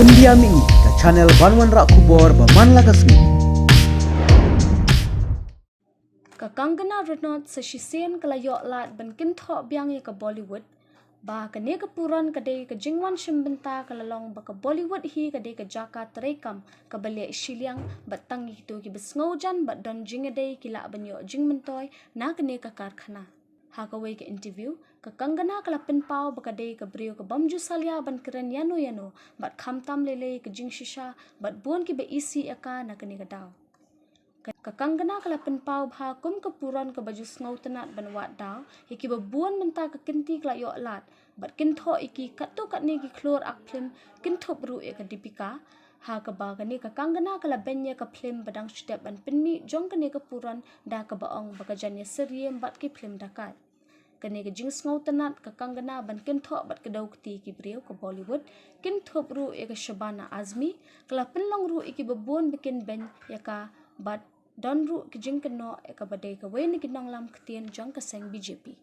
India mi ke channel Banwan Rak Kubor Baman Lagasmi. Kangana renot sa Shisien kelayok lat ban Kynthoh Biang ke Bollywood. Bah kene ke puran kadai ke jingwan shimbenta kelalong ba ke Bollywood hi kadai ke jaka terekam ke balik Shiliang batang itu ki besngaujan bat don jingadai kila banyo jingmentoy na kene ke karkhana. Hakawe ke interview ke Kangana kala penpau bakadai ke brio ke bamju salia ban keren yano bat khamtam lele ke jing shisha bat buon ki be isi aka na kene ke daw. Kangana kala penpau bha kum ke puran ke baju sngau tenat ban wat daw iki bebuan menta ke kinti kala yok lat bat Kynthoh iki katu kat ni ki klor ak film Kynthoh bru e ke dipika ha ke ba ke ni ke Kangana kala benye ke film badang step ban penmi jong ke ni ke puran da ke baong bakajanya seriem bat ki film dakat kene ke jing sngau tenat ke Kangana ban Kynthoh bat ke dau keti ki brio ke Bollywood Kynthoh bru e ke Shabana Azmi kala penlong ru iki bebuan bikin ben ya ka bat don ru ke jing keno e ka badai ke wen ki nong lam ketien jong ke seng BJP